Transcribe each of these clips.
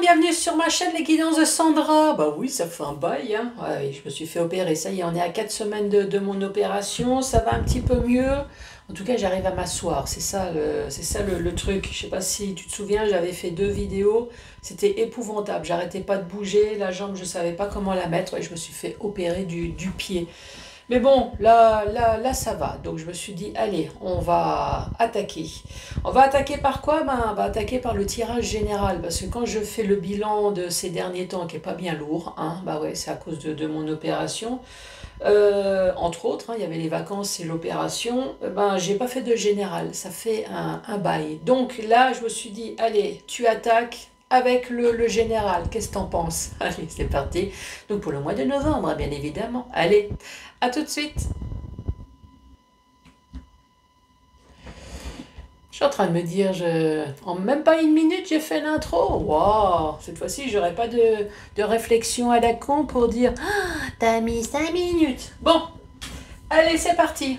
bienvenue sur ma chaîne Les Guidances de Sandra. Bah oui, ça fait un bail, hein. Ouais, je me suis fait opérer, ça y est, on est à 4 semaines de mon opération, ça va un petit peu mieux. En tout cas, j'arrive à m'asseoir, c'est ça le truc. Je sais pas si tu te souviens, j'avais fait 2 vidéos, c'était épouvantable, j'arrêtais pas de bouger, la jambe, je savais pas comment la mettre, et je me suis fait opérer du pied. Mais bon, là, ça va. Donc je me suis dit, allez, on va attaquer. On va attaquer par quoi? Ben, on va attaquer par le tirage général. Parce que quand je fais le bilan de ces derniers temps, qui est pas bien lourd, hein, bah ouais, c'est à cause de mon opération. Entre autres, hein, il y avait les vacances et l'opération. Ben, j'ai pas fait de général. Ça fait un bail. Donc là, je me suis dit, allez, tu attaques avec le général. Qu'est-ce que t'en penses? Allez, c'est parti. Donc pour le mois de novembre, bien évidemment. Allez. À tout de suite. Je suis en train de me dire, en même pas une minute, j'ai fait l'intro. Waouh, cette fois-ci, j'aurais pas de réflexion à la con pour dire, ah, t'as mis 5 minutes. Bon, allez, c'est parti.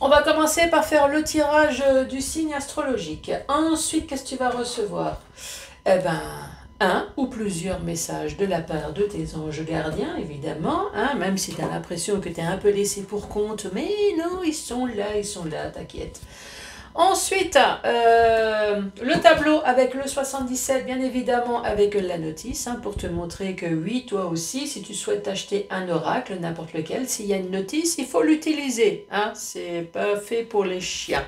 On va commencer par faire le tirage du signe astrologique. Ensuite, qu'est-ce que tu vas recevoir? Eh ben, un ou plusieurs messages de la part de tes anges gardiens, évidemment, hein, même si tu as l'impression que tu es un peu laissé pour compte, mais non, ils sont là, t'inquiète. Ensuite, le tableau avec le 77, bien évidemment, avec la notice, hein, pour te montrer que oui, toi aussi, si tu souhaites acheter un oracle, n'importe lequel, s'il y a une notice, il faut l'utiliser. Hein, c'est pas fait pour les chiens.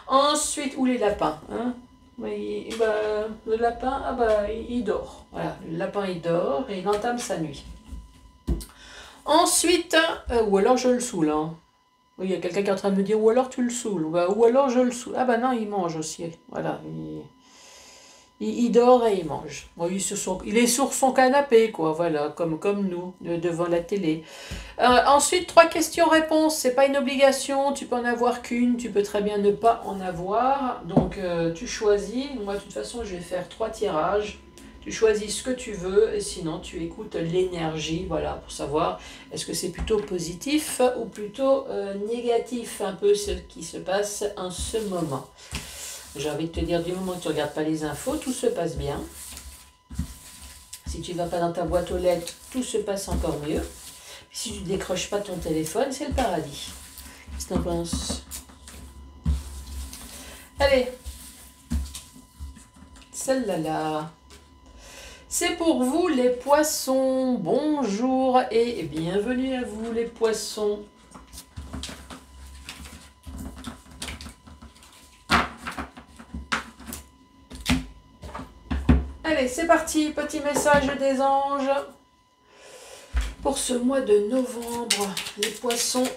Ensuite, ou les lapins. Hein. Oui, bah, le lapin, ah bah, il dort. Voilà, le lapin, il dort et il entame sa nuit. Ensuite, ou alors je le saoule. Hein. Oui, il y a quelqu'un qui est en train de me dire, ou alors tu le saoules, ou alors je le saoule. Ah bah non, il mange aussi. Voilà, il dort et il mange. Bon, il est sur son canapé, quoi, voilà, comme nous, devant la télé. Ensuite, 3 questions-réponses. C'est pas une obligation, tu peux en avoir qu'une, tu peux très bien ne pas en avoir. Donc, tu choisis. Moi, de toute façon, je vais faire 3 tirages. Tu choisis ce que tu veux et sinon, tu écoutes l'énergie, voilà, pour savoir est-ce que c'est plutôt positif ou plutôt négatif, un peu ce qui se passe en ce moment. J'ai envie de te dire, du moment que tu ne regardes pas les infos, tout se passe bien. Si tu ne vas pas dans ta boîte aux lettres, tout se passe encore mieux. Si tu ne décroches pas ton téléphone, c'est le paradis. Qu'est-ce que tu en penses? Allez, celle-là. C'est pour vous les poissons. Bonjour et bienvenue à vous les poissons. Allez, c'est parti, petit message des anges. Pour ce mois de novembre, les poissons.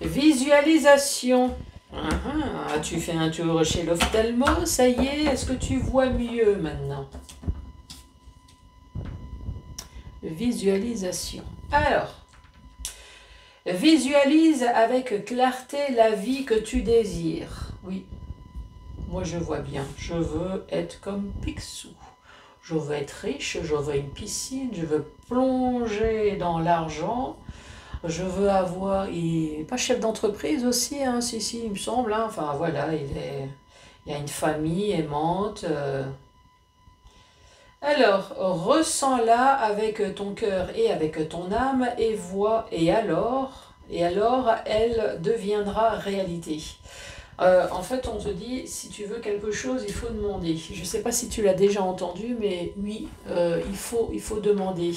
Visualisation. Tu fais un tour chez l'ophtalmo, ça y est, est-ce que tu vois mieux maintenant? Visualisation. Alors, visualise avec clarté la vie que tu désires. Oui, moi je vois bien, je veux être comme Picsou. Je veux être riche, je veux une piscine, je veux plonger dans l'argent. Je veux avoir, il n'est pas chef d'entreprise aussi, hein, si, il me semble, hein. Enfin voilà, il a une famille aimante. Alors, ressens-la avec ton cœur et avec ton âme et vois, et alors, elle deviendra réalité. En fait, on te dit, si tu veux quelque chose, il faut demander. Je ne sais pas si tu l'as déjà entendu, mais oui, il faut demander.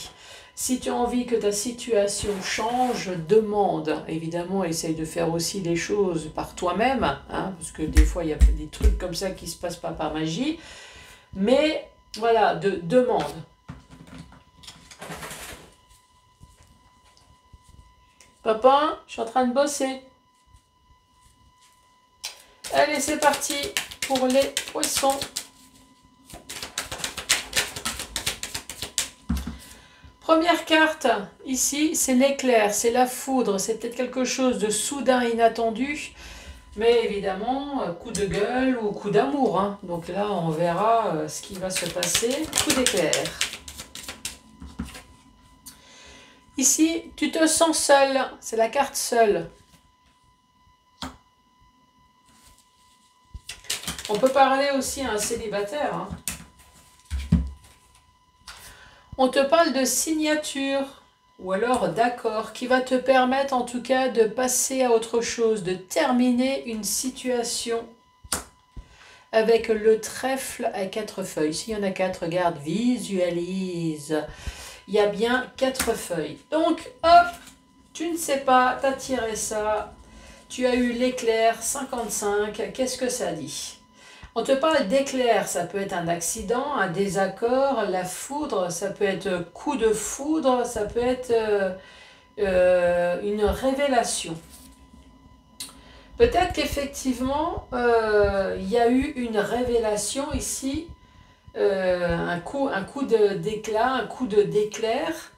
Si tu as envie que ta situation change, demande. Évidemment, essaye de faire aussi les choses par toi-même, hein, parce que des fois, il y a des trucs comme ça qui ne se passent pas par magie. Mais voilà, demande. Papa, je suis en train de bosser. Allez, c'est parti pour les poissons. Première carte, ici, c'est l'éclair, c'est la foudre, c'est peut-être quelque chose de soudain, inattendu, mais évidemment, coup de gueule ou coup d'amour. Hein. Donc là, on verra ce qui va se passer. Coup d'éclair. Ici, tu te sens seul, c'est la carte seule. On peut parler aussi à un célibataire. Hein. On te parle de signature ou alors d'accord qui va te permettre en tout cas de passer à autre chose, de terminer une situation avec le trèfle à 4 feuilles. S'il y en a 4, regarde, visualise. Il y a bien 4 feuilles. Donc, hop, tu ne sais pas, tu as tiré ça, tu as eu l'éclair 55, qu'est-ce que ça dit? On te parle d'éclair, ça peut être un accident, un désaccord, la foudre, ça peut être coup de foudre, ça peut être une révélation. Peut-être qu'effectivement, il y a eu une révélation ici, un coup d'éclat, un coup d'éclair.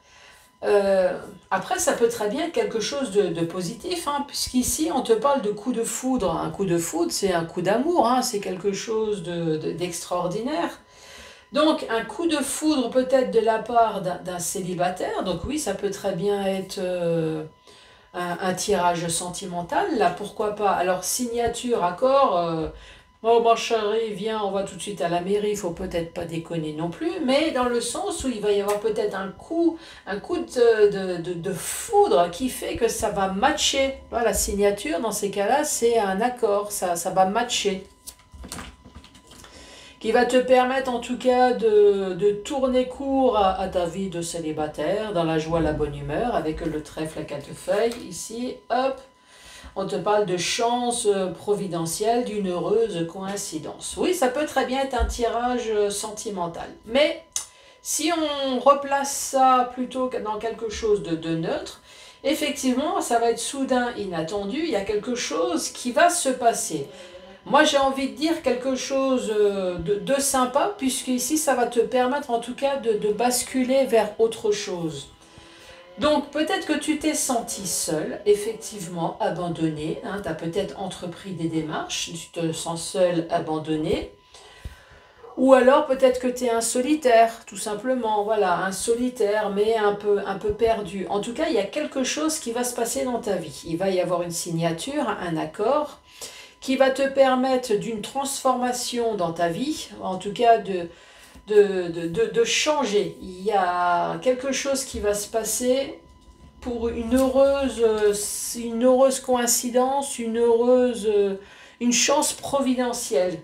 Après, ça peut très bien être quelque chose de positif, hein, puisqu'ici, on te parle de coup de foudre. Un coup de foudre, c'est un coup d'amour, hein, c'est quelque chose d'extraordinaire. Donc, un coup de foudre peut-être de la part d'un célibataire. Donc oui, ça peut très bien être un tirage sentimental. Là, pourquoi pas? Alors, signature, accord. Oh, mon chéri, viens, on va tout de suite à la mairie, il faut peut-être pas déconner non plus, mais dans le sens où il va y avoir peut-être un coup de foudre qui fait que ça va matcher. Voilà, la signature, dans ces cas-là, c'est un accord, ça va matcher. Qui va te permettre en tout cas de tourner court à ta vie de célibataire, dans la joie, la bonne humeur, avec le trèfle à 4 feuilles, ici, hop. On te parle de chance providentielle, d'une heureuse coïncidence. Oui, ça peut très bien être un tirage sentimental. Mais si on replace ça plutôt que dans quelque chose de neutre, effectivement, ça va être soudain, inattendu. Il y a quelque chose qui va se passer. Moi, j'ai envie de dire quelque chose de sympa, puisque ici, ça va te permettre en tout cas de basculer vers autre chose. Donc peut-être que tu t'es senti seul, effectivement abandonné, hein, tu as peut-être entrepris des démarches, tu te sens seul, abandonné, ou alors peut-être que tu es un solitaire, tout simplement, voilà, un solitaire mais un peu perdu. En tout cas, il y a quelque chose qui va se passer dans ta vie. Il va y avoir une signature, un accord, qui va te permettre d'une transformation dans ta vie, en tout cas de changer. Il y a quelque chose qui va se passer pour une heureuse coïncidence, une chance providentielle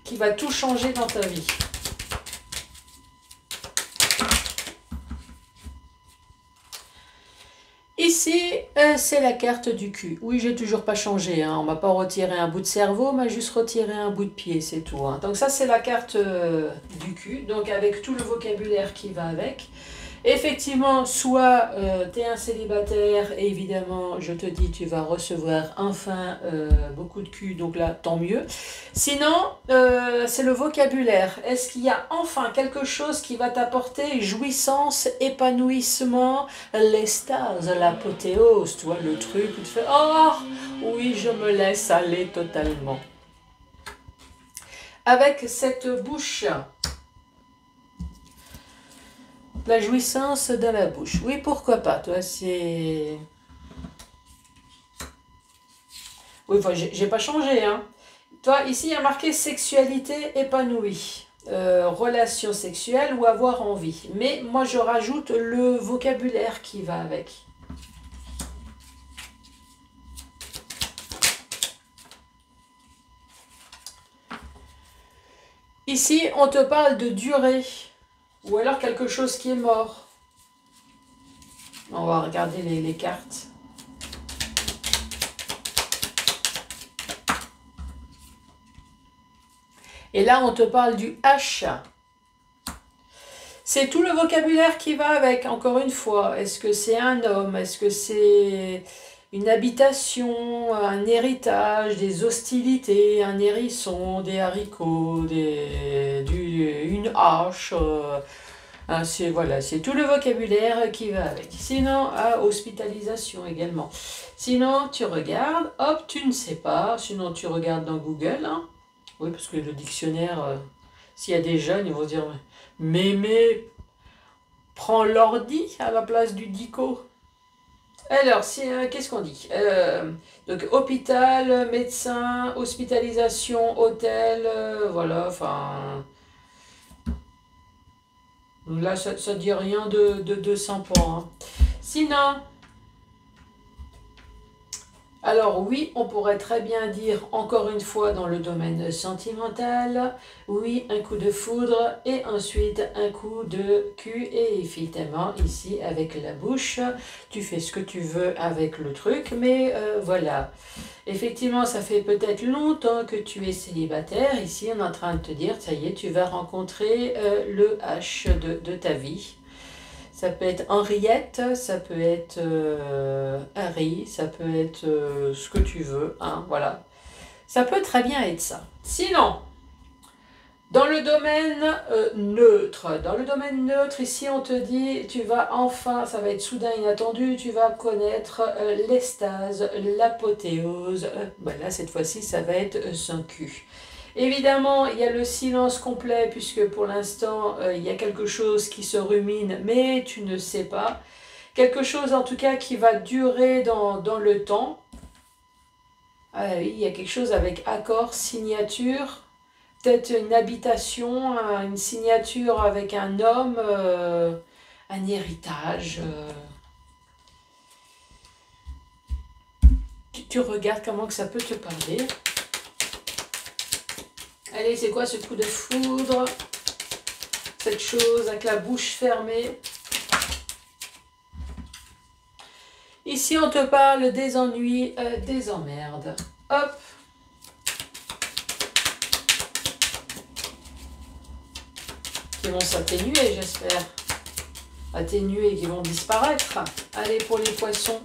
qui va tout changer dans ta vie. Ici, c'est la carte du cul. Oui, j'ai toujours pas changé. Hein. On m'a pas retiré un bout de cerveau, on m'a juste retiré un bout de pied, c'est tout. Hein. Donc ça, c'est la carte du cul. Donc avec tout le vocabulaire qui va avec. Effectivement, soit tu es un célibataire et évidemment, je te dis, tu vas recevoir enfin beaucoup de cul, donc là, tant mieux. Sinon, c'est le vocabulaire. Est-ce qu'il y a enfin quelque chose qui va t'apporter jouissance, épanouissement, l'extase, l'apothéose, tu vois, le truc où tu fais « Oh, oui, je me laisse aller totalement ». Avec cette bouche... La jouissance dans la bouche. Oui, pourquoi pas, toi, c'est... Oui, enfin, j'ai pas changé, hein. Toi, ici, il y a marqué sexualité épanouie. Relation sexuelle ou avoir envie. Mais moi, je rajoute le vocabulaire qui va avec. Ici, on te parle de durée. Ou alors quelque chose qui est mort. On va regarder les cartes. Et là, on te parle du H. C'est tout le vocabulaire qui va avec, encore une fois. Est-ce que c'est un homme? Est-ce que c'est une habitation, un héritage, des hostilités, un hérisson, des haricots, une hache hein, c'est tout le vocabulaire qui va avec. Sinon, hospitalisation également. Sinon, tu regardes, hop, tu ne sais pas. Sinon, tu regardes dans Google. Hein. Oui, parce que le dictionnaire, s'il y a des jeunes, ils vont se dire mais prends l'ordi à la place du dico. Alors, si, qu'est-ce qu'on dit? Donc, hôpital, médecin, hospitalisation, hôtel, voilà, enfin... Là, ça dit rien de sympa, hein. Sinon, alors oui, on pourrait très bien dire, encore une fois, dans le domaine sentimental, oui, un coup de foudre et ensuite un coup de cul. Et évidemment, ici, avec la bouche, tu fais ce que tu veux avec le truc, mais voilà. Effectivement, ça fait peut-être longtemps que tu es célibataire. Ici, on est en train de te dire, ça y est, tu vas rencontrer le H de ta vie. Ça peut être Henriette, ça peut être Harry, ça peut être ce que tu veux, hein, voilà. Ça peut très bien être ça. Sinon, dans le domaine neutre, ici on te dit, tu vas enfin, ça va être soudain inattendu, tu vas connaître l'extase, l'apothéose. Voilà, cette fois-ci, ça va être sans cul. Évidemment, il y a le silence complet, puisque pour l'instant, il y a quelque chose qui se rumine, mais tu ne sais pas. Quelque chose, en tout cas, qui va durer dans le temps. Ah oui, il y a quelque chose avec accord, signature, peut-être une habitation, une signature avec un homme, un héritage. Tu regardes comment que ça peut te parler. Allez, c'est quoi ce coup de foudre? Cette chose avec la bouche fermée. Ici, on te parle des ennuis, des emmerdes. Hop. Qui vont s'atténuer, j'espère. Atténuer, qui vont disparaître. Allez, pour les poissons.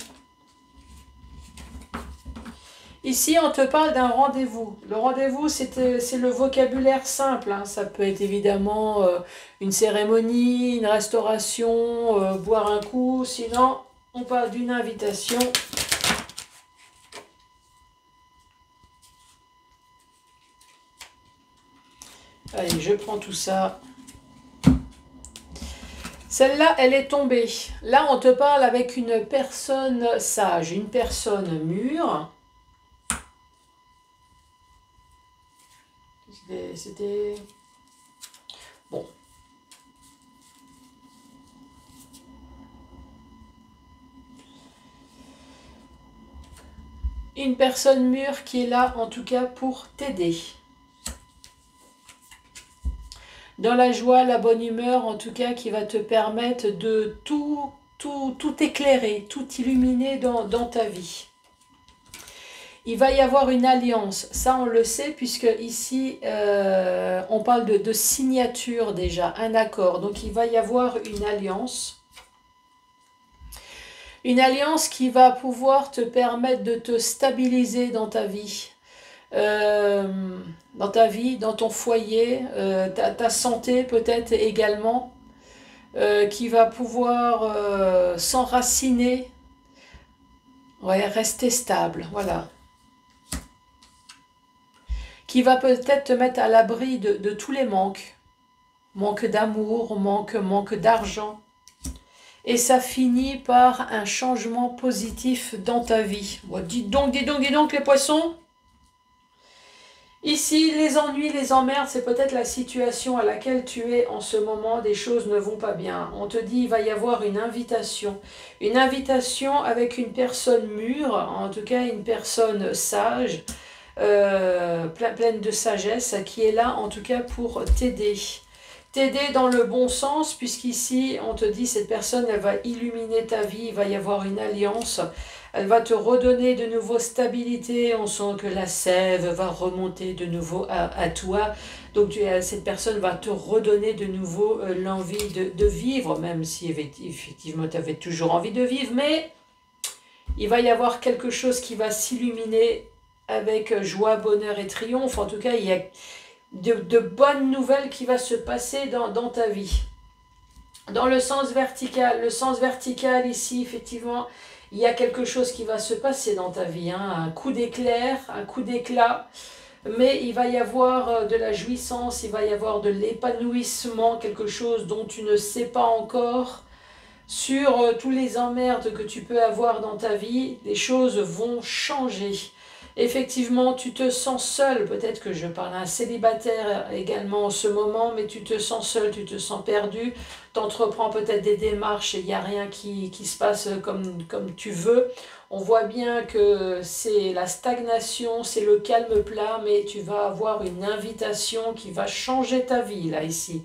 Ici, on te parle d'un rendez-vous. Le rendez-vous, c'est le vocabulaire simple, hein. Ça peut être évidemment une cérémonie, une restauration, boire un coup. Sinon, on parle d'une invitation. Allez, je prends tout ça. Celle-là, elle est tombée. Là, on te parle avec une personne sage, une personne mûre. C'était... Bon. Une personne mûre qui est là, en tout cas, pour t'aider. Dans la joie, la bonne humeur, en tout cas, qui va te permettre de tout éclairer, tout illuminer dans ta vie. Il va y avoir une alliance, ça on le sait, puisque ici, on parle de signature déjà, un accord. Donc il va y avoir une alliance. Une alliance qui va pouvoir te permettre de te stabiliser dans ta vie. Dans ton foyer, ta santé peut-être également, qui va pouvoir s'enraciner, ouais, rester stable, voilà. Qui va peut-être te mettre à l'abri de tous les manques. Manque d'amour, manque d'argent. Et ça finit par un changement positif dans ta vie. Bon, dis donc les poissons. Ici, les ennuis, les emmerdes, c'est peut-être la situation à laquelle tu es en ce moment, des choses ne vont pas bien. On te dit il va y avoir une invitation avec une personne mûre, en tout cas une personne sage, pleine de sagesse, qui est là en tout cas pour t'aider. T'aider dans le bon sens, puisqu'ici on te dit cette personne elle va illuminer ta vie, il va y avoir une alliance. Elle va te redonner de nouveau stabilité, on sent que la sève va remonter de nouveau à toi. Donc cette personne va te redonner de nouveau l'envie de vivre, même si effectivement tu avais toujours envie de vivre, mais il va y avoir quelque chose qui va s'illuminer avec joie, bonheur et triomphe. En tout cas, il y a de bonnes nouvelles qui vont se passer dans ta vie. Dans le sens vertical ici, effectivement, il y a quelque chose qui va se passer dans ta vie, hein, un coup d'éclair, un coup d'éclat, mais il va y avoir de la jouissance, il va y avoir de l'épanouissement, quelque chose dont tu ne sais pas encore sur tous les emmerdes que tu peux avoir dans ta vie, les choses vont changer. Effectivement, tu te sens seul, peut-être que je parle à un célibataire également en ce moment, mais tu te sens seul, tu te sens perdu, tu entreprends peut-être des démarches et il n'y a rien qui se passe comme tu veux. On voit bien que c'est la stagnation, c'est le calme plat, mais tu vas avoir une invitation qui va changer ta vie, là, ici.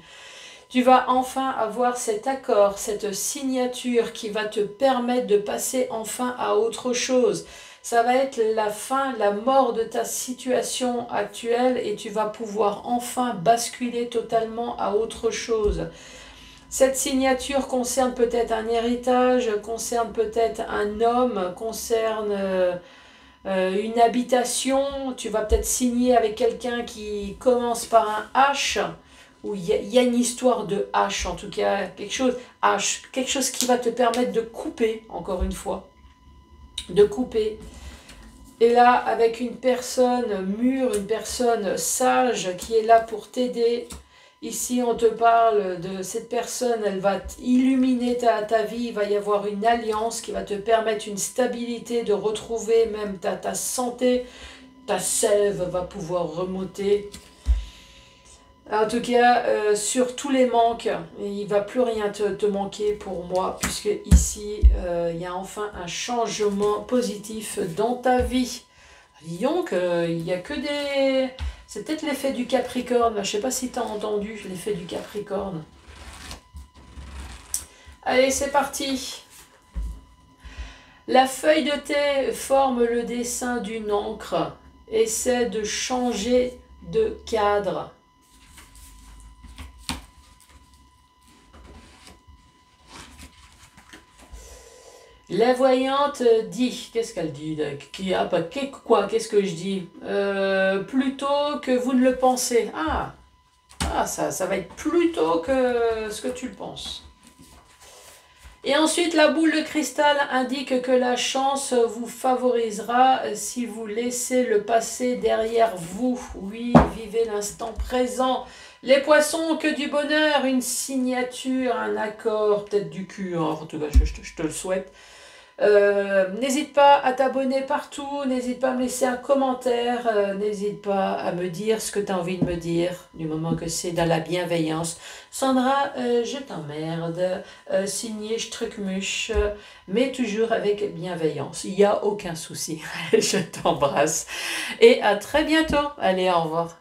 Tu vas enfin avoir cet accord, cette signature qui va te permettre de passer enfin à autre chose. Ça va être la fin, la mort de ta situation actuelle et tu vas pouvoir enfin basculer totalement à autre chose. Cette signature concerne peut-être un héritage, concerne peut-être un homme, concerne une habitation. Tu vas peut-être signer avec quelqu'un qui commence par un H, où il y a une histoire de H en tout cas, quelque chose qui va te permettre de couper, encore une fois, de couper. Et là, avec une personne mûre, une personne sage qui est là pour t'aider. Ici, on te parle de cette personne, elle va illuminer ta vie, il va y avoir une alliance qui va te permettre une stabilité, de retrouver même ta santé, ta sève va pouvoir remonter. En tout cas, sur tous les manques, il ne va plus rien te manquer pour moi, puisque ici, il y a enfin un changement positif dans ta vie. Dis donc, il n'y a que des... C'est peut-être l'effet du Capricorne, je ne sais pas si tu as entendu l'effet du Capricorne. Allez, c'est parti. La feuille de thé forme le dessin d'une encre. Essaie de changer de cadre. La voyante dit, qu'est-ce qu'elle dit? Qu'est-ce que je dis? Plutôt que vous ne le pensez. Ça va être plutôt que ce que tu le penses. Et ensuite, la boule de cristal indique que la chance vous favorisera si vous laissez le passé derrière vous. Oui, vivez l'instant présent. Les poissons, que du bonheur, une signature, un accord, peut-être du cul, hein. En tout cas, je te le souhaite. N'hésite pas à t'abonner partout, n'hésite pas à me laisser un commentaire, n'hésite pas à me dire ce que tu as envie de me dire, du moment que c'est dans la bienveillance. Sandra, je t'emmerde, signé Strucmuche, mais toujours avec bienveillance, il n'y a aucun souci. Je t'embrasse et à très bientôt. Allez, au revoir.